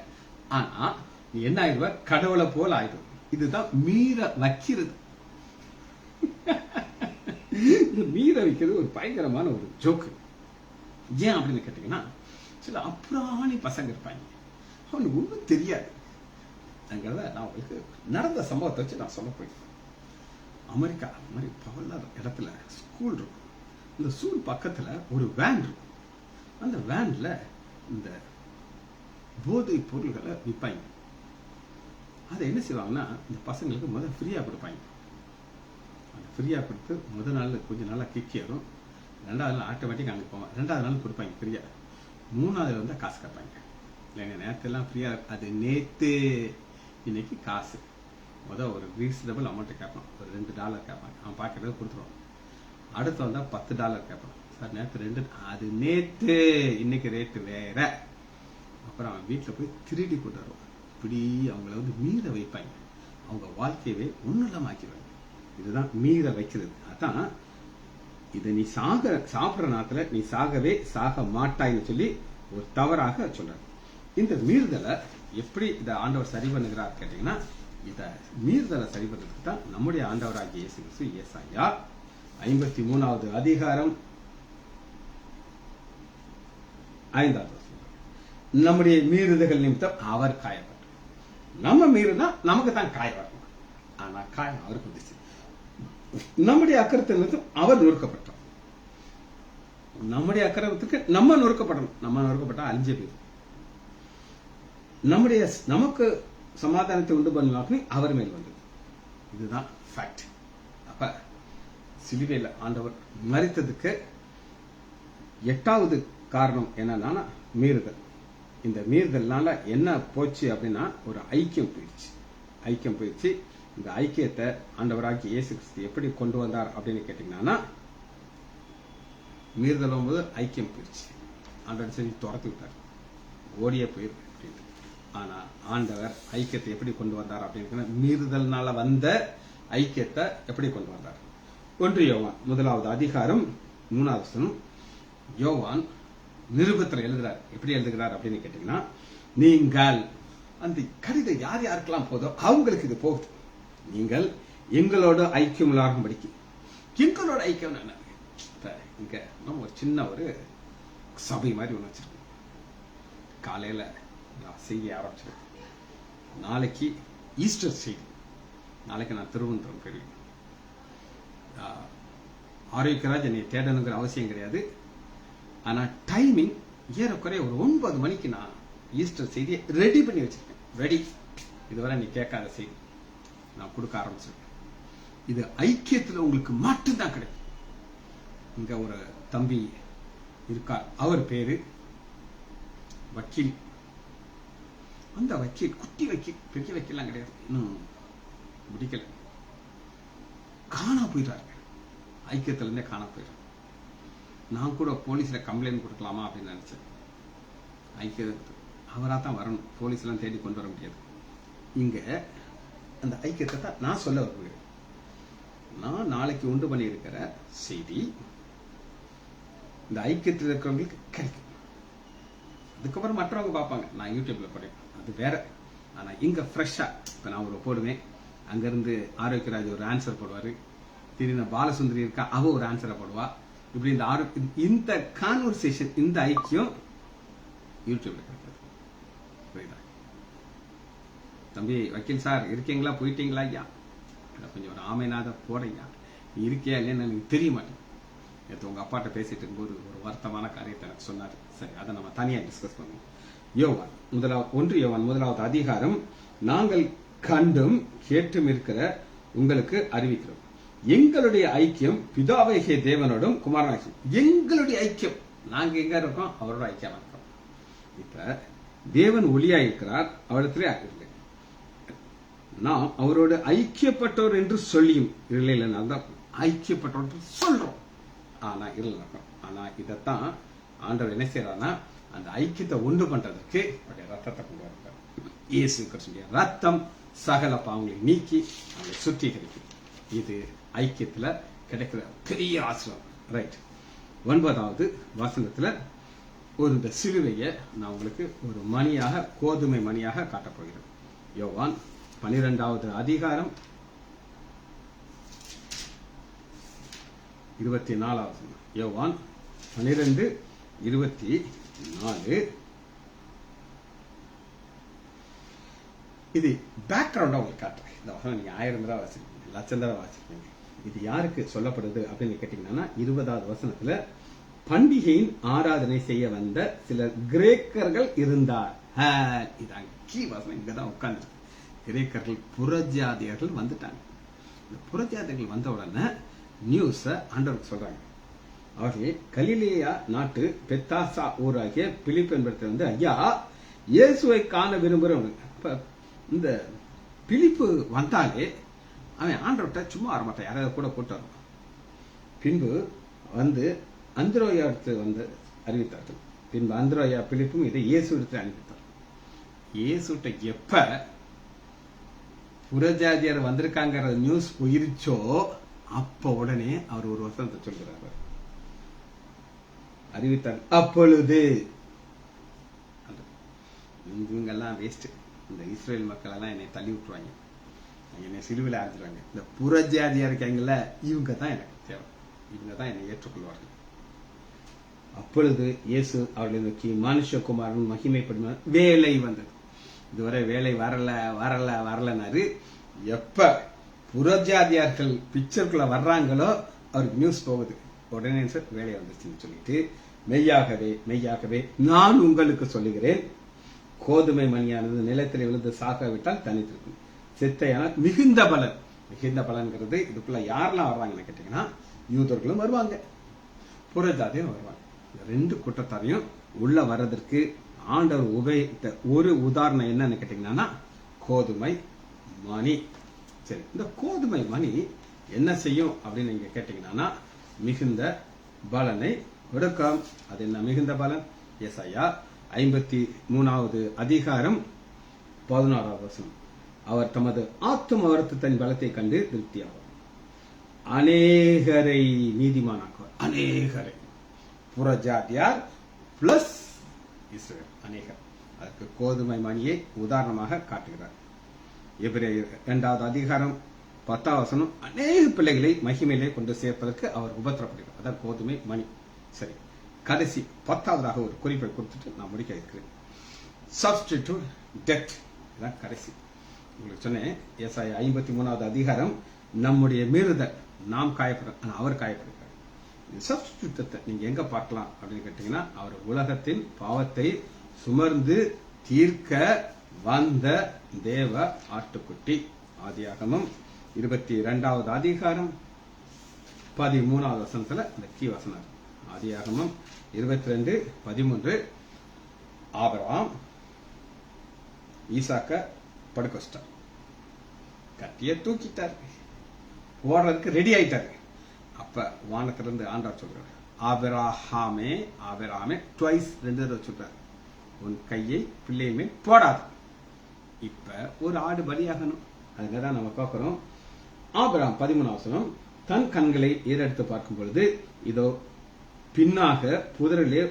ஆனா நீ என்ன ஆயிடுவ? கடவுளை போல ஆயிடும். இதுதான் மீற வைக்கிறது. மீற வைக்கிறது ஒரு பயங்கரமான ஒரு ஜோக்கு. ஏன் அப்படின்னு கேட்டீங்கன்னா சில அப்புறாணி பசங்க இருப்பாங்க, அவனுக்கு ஒன்றும் தெரியாது. நான் உங்களுக்கு நடந்த சம்பவத்தை வச்சு நான் சொல்ல போயிருக்கேன். அமெரிக்கா மாதிரி பல இடத்துல ஸ்கூல் இருக்கும். இந்த ஸ்கூல் பக்கத்துல ஒரு வேன் இருக்கும். அந்த வேன்ல இந்த போதை பொருள்களை விற்பாங்க. அதை என்ன செய்வாங்கன்னா இந்த பசங்களுக்கு முதல் ஃப்ரீயா கொடுப்பாங்க. ஃப்ரீயா கொடுத்து முதல் நாள் கொஞ்சம் நாளா கிக் ஏறும், 2வது நாள் ஆட்டோமேட்டிக் அங்கே போவாங்க, 2வது நாள் கொடுப்பாங்க ஃப்ரீயா, 3வது வந்து காசு கேட்பாங்க. இல்லைங்க நேரத்தெல்லாம் ஃப்ரீயா, அது நேத்து இன்னைக்கு காசு. முதல் ஒரு ரீசனபிள் அமௌண்ட் கேட்பான், ஒரு $2 கேட்பான், அவன் பார்க்கறத கொடுத்துருவான். அடுத்து வந்தா $10 கேட்பான், சார் நேற்று 2, அது நேத்து இன்னைக்கு ரேட்டு வேற. அப்புறம் அவன் வீட்டில் போய் திருடி கொண்டு வருவான். இப்படி அவங்கள வந்து மீற வைப்பாங்க. அவங்க வாழ்க்கையவே ஒன்றும் இல்லாம ஆக்கிடுவாங்க. இதுதான் மீற வைக்கிறது. அதான் இதை நீ சாப்பிடுற நேரத்துல நீ சாக மாட்டாய்ன்னு சொல்லி ஒரு தவறாக சொல்றாரு. இந்த மீறுதலை எப்படி இதை ஆண்டவர் சரி பண்ணுகிறார் கேட்டீங்கன்னா, இத மீறுதலை சரி பண்ணுறதுக்கு தான் நம்முடைய ஆண்டவராகிய இயேசு கிறிஸ்து ஏசாயா 53வது அதிகாரம் 5வது வசனம். நம்முடைய மீறுதல்கள் நிமித்தம் அவர் காயப்பட்டார். நம்ம மீறுனா நமக்கு தான் காயம் வரணும், ஆனா காயம் அவருக்கு வந்துச்சு. நம்முடைய அக்கிரமத்தின் நிமித்தம் அவர் நொறுக்கப்பட்டார். நம்முடைய அக்கிரமத்துக்கு நம்ம நொறுக்கப்படணும். நம்ம நொறுக்கப்பட்டா அழிஞ்சே போயிடும். நமக்கு சமாதானத்தை உண்டு பண்ணலாம்னு அவர் மேல் வந்தது. இதுதான் ஃபேக்ட். அப்ப சிலுவையில் ஆண்டவர் மரித்ததுக்கு 8வது காரணம் என்னன்னா மீறுதல். இந்த மீறுதல்னால என்ன போச்சு அப்படின்னா ஒரு ஐக்கியம் போயிடுச்சு. இந்த ஐக்கியத்தை ஆண்டவராகிய இயேசு கிறிஸ்து எப்படி கொண்டு வந்தார் அப்படின்னு கேட்டீங்கன்னா, மீறுதல் போது ஐக்கியம் போயிடுச்சு. ஆண்டவர் செஞ்சு துரத்தி விட்டார், ஓடியே போயிருக்கு அப்படின்னு. ஆனா ஆண்டவர் ஐக்கியத்தை எப்படி கொண்டு வந்தார் அப்படின்னு, மீறுதல்னால வந்த ஐக்கியத்தை எப்படி கொண்டு வந்தார்? 1 யோவான் 1வது அதிகாரம் 3வது வசனம். யோவான் நிருபத்தில் எழுதுறார். எப்படி எழுதுகிறார் அப்படின்னு கேட்டீங்கன்னா, நீங்கள் அந்த கடிதம் யார் யாருக்கெல்லாம் போதோ அவங்களுக்கு இது போகுது. நீங்கள் எங்களோட ஐக்கியம் இல்லாகும்படிக்கு. எங்களோட ஐக்கியம் என்ன? இங்க நம்ம ஒரு சின்ன ஒரு சபை மாதிரி ஒன்று வச்சிருக்கோம். காலையில நான் செய்தி ஆரம்பிச்சிருக்கேன். நாளைக்கு ஈஸ்டர் செய்தி. நாளைக்கு நான் திருவனந்தபுரம் போயிருக்கேன். ஆரோக்கியராஜ் என்னை தேடணுங்கிற அவசியம் கிடையாது. ஆனா டைமிங் ஏறக்குறைய ஒரு 9 மணிக்கு நான் ஈஸ்டர் செய்தியை ரெடி பண்ணி வச்சிருக்கேன். ரெடி. இதுவரை நீ கேட்காத செய்தி நான் கொடுக்க ஆரம்பிச்சிருக்கேன். இது ஐக்கியத்தில் உங்களுக்கு மட்டும்தான் கிடைக்கும். இங்க ஒரு தம்பி இருக்கார். அவர் பேரு வக்கீல். அந்த வக்கீல் குட்டி வக்கீல், பெரிய வக்கீல்லாம் கிடையாது, இன்னும் முடிக்கல. காணா போயிட்டாரு. ஐக்கியத்துல இருந்தே காணா போயிட்டார். நான் கூட போலீஸ்ல கம்ப்ளைண்ட் கொடுக்கலாமா அப்படின்னு நினைச்சேன். ஐக்கியத்துக்கு அவரா தான் வரணும், போலீஸ் எல்லாம் தேடி கொண்டு வர முடியாது. இங்க அந்த ஐக்கியத்தை தான் நான் சொல்ல வருகிறேன். நான் நாளைக்கு உண்டு பண்ணி இருக்கிற செய்தி இந்த ஐக்கியத்தில் இருக்கிறவங்களுக்கு கிடைக்கும். அதுக்கப்புறம் மற்றவங்க பார்ப்பாங்க, நான் யூடியூப்ல போடுறேன், அது வேற. ஆனா இங்க ஃப்ரெஷ்ஷா இப்ப நான் ஒரு போடுவேன், அங்கிருந்து ஆரோக்கியராஜ் ஒரு ஆன்சர் போடுவாரு, திடீர்னு பாலசுந்தரி இருக்கா, அவ ஒரு ஆன்சரை போடுவா. இப்படி இந்த கான்வர்சேஷன், இந்த ஐக்கியம் யூடியூப்ல கிடைக்கிறது. புரியுதா? தம்பி வக்கீல் சார் இருக்கீங்களா, போயிட்டீங்களா? ஐயா கொஞ்சம் ஒரு ஆமைனாத போறீங்க, இருக்கியா இல்லைன்னு எனக்கு தெரிய மாட்டேன். நேற்று உங்க அப்பாட்ட பேசிட்டு இருக்கும்போது ஒரு வருத்தமான காரியத்தை எனக்கு சொன்னார். சரி, அதை நம்ம தனியா டிஸ்கஸ் பண்ணுவோம். யோவான் 1 யோவான் 1வது அதிகாரம். நாங்கள் கண்டும் கேட்டும் இருக்கிற உங்களுக்கு அறிவிக்கிறோம், எங்களுடைய ஐக்கியம் பிதாவாகிய தேவனோடும் குமாரனாகிய. எங்களுடைய ஐக்கியம், நாங்க எங்க இருக்கோம்? அவரோட ஐக்கியமா இருக்கோம். இப்ப தேவன் ஒளியா இருக்கிறார், அவரிடத்திலே இல்லை. நாம் அவரோட ஐக்கியப்பட்டோர் என்று சொல்லியும் இல்லை, நாங்கள் ஐக்கியப்பட்டோர் என்று சொல்றோம், ஆனா இல்லை. ஆனா இதைத்தான் ஆண்டவர் என்ன செய்யறாருன்னா, அந்த ஐக்கியத்தை ஒன்று பண்றதுக்கு அவருடைய ரத்தத்தை கொண்டு வர்றார். இயேசு கிறிஸ்துவின் ரத்தம் சகல பாவங்களை நீக்கி அவங்களை சுத்திகரிக்கும். இது ஐக்கியத்துல கிடைக்கிற பெரிய ஆசீர்வாதம். ரைட். 9வது வசனத்துல ஒரு இந்த சிலுவையை நான் உங்களுக்கு ஒரு மணியாக, கோதுமை மணியாக காட்டப் போகிறேன். யோவான் 12வது அதிகாரம் 24வது. யோவான் 12:24. இது பேக்ரவுண்டா உங்களுக்கு காட்டுறேன். இந்த வசனம் நீங்க 1000 தடவை வாசிப்பீங்க, லட்சம் தடவை வாசிப்பீங்க. இது யாருக்கு சொல்லப்படுது அப்படின்னு கேட்டீங்கன்னா, 20வது வசனத்துல பண்டிகையின் ஆராதனை செய்ய வந்த சில கிரேக்கர்கள் இருந்தார். இதாங்க கீ வசனம். இங்கதான் உட்கார்ந்து கிரேக்கர்கள், புறஜாதியர்கள் வந்துட்டாங்க. இந்த புறஜாதியர்கள் வந்த உடனே நியூஸ ஆண்டவருக்கு சொல்றாங்க. அவர்கள் கலிலேயா நாட்டு பெத்தாசா ஊராகிய பிலிப்பு என்பதை வந்து, ஐயா இயேசுவை காண விரும்புறவங்க. இந்த பிலிப்பு வந்தாலே அவன் ஆண்டவர்கிட்ட சும்மா வரமாட்டான், யாராவது கூட கூட்டு வரும். பின்பு வந்து அந்திரோயா இடத்துல வந்து அறிவித்தார்கள். பின்பு அந்திரோயா பிலிப்பும் இதை இயேசு இடத்துல அனுப்பித்தார். இயேசுட்ட எப்ப புறஜாதியார் வந்திருக்காங்க நியூஸ் போயிருச்சோ அப்ப உடனே அவர் ஒரு வசனத்தை சொல்கிறார், அறிவித்தார். அப்பொழுது இவங்கெல்லாம் வேஸ்ட், இந்த இஸ்ரேல் மக்கள் எல்லாம் என்னை தள்ளி விட்டுருவாங்க, என்னை சிலுவையில் அரைச்சிருவாங்க. இந்த புறஜாதியா இருக்காங்கல்ல, இவங்க தான் எனக்கு தேவை, இவங்க தான் என்னை ஏற்றுக்கொள்வார்கள். அப்பொழுது இயேசு அவர்களை நோக்கி, மனுஷகுமாரன் மகிமைப்படுமா வேலை வந்தது. இதுவரை வேலை வரல வரல வரலனாரு. எப்ப புறஜாதியார்கள் பிக்சருக்குள்ள வர்றாங்களோ அவருக்கு நியூஸ் போகுது, உடனே சார் வேலை வந்துச்சுன்னு சொல்லிட்டு, மெய்யாகவே மெய்யாகவே நான் உங்களுக்கு சொல்லுகிறேன், கோதுமை மணியானது நிலத்தில் விழுந்து சாகாவிட்டால் தனித்திருக்கும், செத்தையான மிகுந்த பலன். மிகுந்த பலன்கிறது இதுக்குள்ள யாரெல்லாம் வர்றாங்கன்னு கேட்டீங்கன்னா, யூதர்களும் வருவாங்க, புறஜாதியும் வருவாங்க. இந்த ரெண்டு கூட்டத்தாரையும் உள்ள வர்றதற்கு ஆண்டவர் உபயோகித்த ஒரு உதாரணம் என்னன்னு கேட்டீங்கன்னா கோதுமை மணி. சரி, இந்த கோதுமை மணி என்ன செய்யும் அப்படின்னு நீங்க கேட்டீங்கன்னா மிகுந்த பலனை கொடுக்கும். அது என்ன மிகுந்த பலன்? ஏசாயா 53வது அதிகாரம் 16வது வசனம். அவர் தமது ஆத்தும வருத்தத்தின் பலத்தை கண்டு திருப்தியாவார், அநேகரை நீதிமானாக்குவார். அநேகரை, புறஜாதியார் பிளஸ் இஸ்ரவேல், அநேகர். அதற்கு கோதுமை மணியை உதாரணமாக காட்டுகிறார். எபிரேயர் 2வது அதிகாரம் 10வது வசனம், அநேக பிள்ளைகளை மகிமையிலே கொண்டு சேர்ப்பதற்கு அவர் உபத்திரப்படுகிறார். அதான் கோதுமை மணி. சரி, கடைசி 10வதாக ஒரு குறிப்பை கொடுத்துட்டு நான் முடிக்க இருக்கிறேன். Substitute death. இதான் கடைசி. உங்களுக்கு சொன்னேன், ஏசாயா 53வது அதிகாரம் நம்முடைய மீறுதல், நாம் காயப்படுறோம், அவர் காயப்படுகிறார். சப்ஸ்டிடியூட்டத்தை நீங்க எங்க பார்க்கலாம் அப்படின்னு கேட்டீங்கன்னா, அவர் உலகத்தின் பாவத்தை சுமர்ந்து தீர்க்க வந்த தேவ ஆட்டுக்குட்டி. ஆதியாகமம் 22வது அதிகாரம் 13வது வசனத்துல இந்த கீ வசனம். ஆதியாகமம் 22:13. ஆபிரகாம் ஈசாக்க படுக்க வச்சிட்டார், கட்டிய தூக்கிட்டார், ஓடுறதுக்கு ரெடி ஆயிட்டாரு. அப்ப வானத்திலிருந்து ஆண்டவர் சொல்றாரு, ஆபிரகாமே ஆபிரகாமே, ட்வைஸ் 2 தடவை சொல்றாரு, உன் கையை பிள்ளை மேல் போடாது. இப்ப ஒரு ஆடு பலியாகணும். அதுதான் நம்ம பார்க்கிறோம். ஆபிரகாம் 13வது வசனம், தன் கண்களை ஏறெடுத்து பார்க்கும் பொழுது இதோ பின்னாக புதரிலே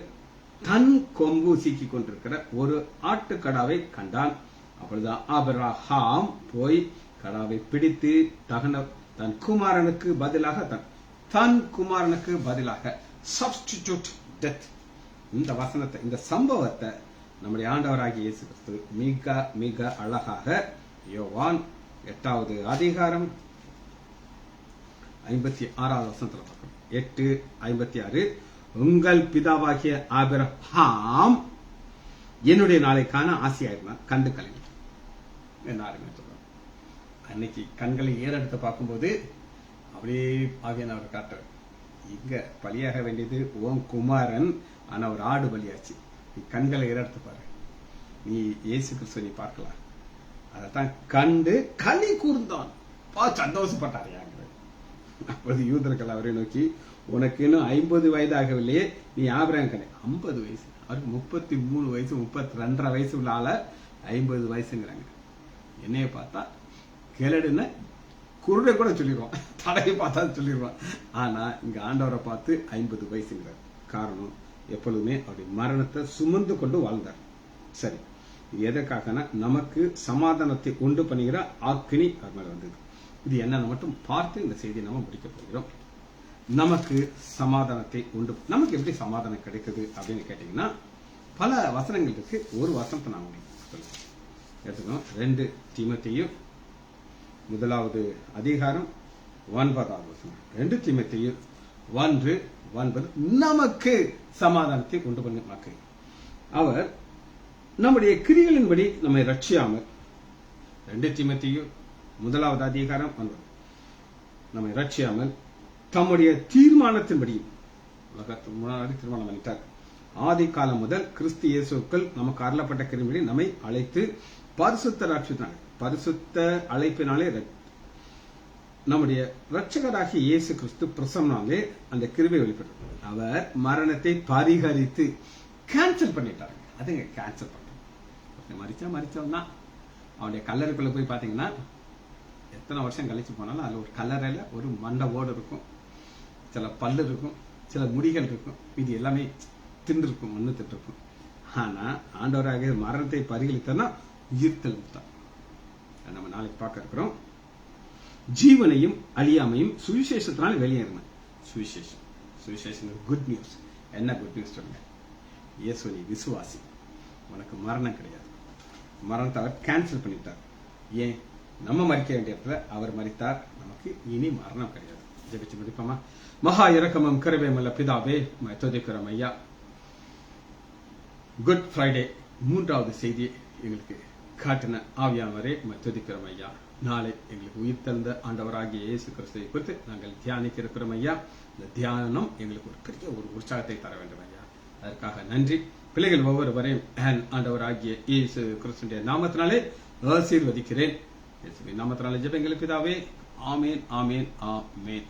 தன் கொம்பு சீக்கி கொண்டிருக்கிற ஒரு ஆட்டுக்கடாவை கண்டான். அப்பொழுது ஆபிரகாம் போய் கடாவை பிடித்து தன் குமாரனுக்கு பதிலாக சப்ஸ்டிடியூட் டெத். இந்த வசனத்தை, இந்த சம்பவத்தை நம்முடைய ஆண்டவராகிய இயேசு கிறிஸ்து மிக மிக அழகாக யோவான் 8வது அதிகாரம் 56வது வசனத்துல பார்க்கணும். 8:56, உங்கள் பிதாவாகிய ஆபிரகாம் என்னுடைய நாளை காண ஆசையாயிருந்தான், கண்டு கலங்கி. அன்னைக்கு கண்களை ஏறெடுத்து பார்க்கும்போது அப்படியே ஆவியானவர் காட்டுறார், இங்க பலியாக வேண்டியது உன் குமாரன், ஆனா ஒரு ஆடு பலியாச்சு. நீ கண்களை ஏறெடுத்து பாரு, நீ இயேசு கிறிஸ்துவை நீ பார்க்கலாம். அதைத்தான் கண்டு களி கூர்ந்தான், சந்தோஷப்பட்டார். அப்போது யூதர்கள் அவரை நோக்கி, உனக்கு இன்னும் 50 வயதாகவில்லையே, நீ ஆபிரகாம் கண்ணே. 50 வயசு, அவருக்கு 33 வயசு, 32.5 வயசு உள்ள ஆள 50 வயசுங்கிறாங்க. என்னைய பார்த்தா கிழடுன்னு குருடை கூட சொல்லிடுவான், தடையை பார்த்தா சொல்லிடுவான். ஆனா இங்க ஆண்டவரை பார்த்து 50 வயசுங்கிறார். காரணம், எப்பொழுதுமே அவருடைய மரணத்தை சுமந்து கொண்டு வாழ்ந்தார். சரி, இது எதற்காகனா நமக்கு சமாதானத்தை உண்டு பண்ணுகிற ஆக்கினி அவர் மேல வந்தது. இது என்னன்னு மட்டும் பார்த்து இந்த செய்தியை நம்ம முடிக்க போகிறோம். நமக்கு சமாதானத்தை உண்டு, நமக்கு எப்படி சமாதானம் கிடைக்குது அப்படின்னு கேட்டீங்கன்னா, பல வசனங்கள் இருக்கு. ஒரு வசனத்தை நான் சொல்லுவேன், எடுத்துக்கணும். 2 தீமோத்தேயு 1வது அதிகாரம் 9வது வசனம். 2 தீமோத்தேயு 1:9 நமக்கு சமாதானத்தை உண்டு பண்ண அவர் நம்முடைய கிரிகளின்படி நம்மை ரட்சியாமல், 2 தீமோத்தேயு 1வது அதிகாரம் 9, நம்மை ரட்சியாமல் தம்முடைய தீர்மானத்தின்படி, உலகத்துக்கு முன்னாடி தீர்மானம் பண்ணிட்டார், ஆதி காலம் முதல் கிறிஸ்து இயேசுக்குள் நமக்கு அருளப்பட்ட கிருபையின்படி நம்மை அழைத்து பரிசுத்த அழைப்பினாலே நம்முடைய ரட்சகராகிய இயேசு கிறிஸ்து பிரசன்னாலே அந்த கிருபை வெளிப்பட்டது. அவர் மரணத்தை பரிகரித்து கேன்சல் பண்ணிட்டாரு. அதுங்க கேன்சல் பண்றோம். மறிச்சவன் அவனுடைய கல்லறைக்குள்ள போய் பாத்தீங்கன்னா, எத்தனை வருஷம் கழிச்சு போனாலும் அதுல ஒரு கல்லறையில ஒரு மண்டை ஓடு இருக்கும், சில பல்லு இருக்கும், சில முடிகள் இருக்கும், இது எல்லாமே தின்றுருக்கும், மண்ணு தின்றுருக்கும். ஆனா ஆண்டவராக மரணத்தை பரிகரித்தனா உயிர்த்தல் தான். நம்ம நாளைக்கு பார்க்க இருக்கிறோம். ஜீவனையும் அழியாமையும் சுவிசேஷத்தினால வெளியேறின. சுவிசேஷம் குட் நியூஸ். என்ன குட் நியூஸ் சொல்லுங்க? இயேசு நீ விசுவாசி, உனக்கு மரணம் கிடையாது. மரணத்தை அவர் கேன்சல் பண்ணிட்டார். ஏன்? நம்ம மறிக்க வேண்டிய இடத்துல அவர் மறித்தார், நமக்கு இனி மரணம் கிடையாது. ஜெபிச்சு முடிப்போமா? மகா இரக்கமும் கிருபையுமுள்ள பிதாவே, துதிக்கிறோம் ஐயா. குட் ஃப்ரைடே 3வது செய்தி எங்களுக்கு காட்டின ஆவியானவரே துதிக்கிறோம் ஐயா. நாளை எங்களுக்கு உயிர் தந்த ஆண்டவராகிய இயேசு கிறிஸ்துவை குறித்து நாங்கள் தியானிக்க இருக்கிறோம் ஐயா. இந்த தியானம் எங்களுக்கு ஒரு பெரிய ஒரு உற்சாகத்தை தர வேண்டும் ஐயா. அதற்காக நன்றி. பிள்ளைகள் ஒவ்வொருவரையும் ஆண்டவர் ஆகிய இயேசு கிறிஸ்துவின் நாமத்தினாலே ஆசீர்வதிக்கிறேன். இயேசுவின் நாமத்தினாலே ஜெபங்கள் பிதாவே. ஆமேன், ஆமேன், ஆமேன்.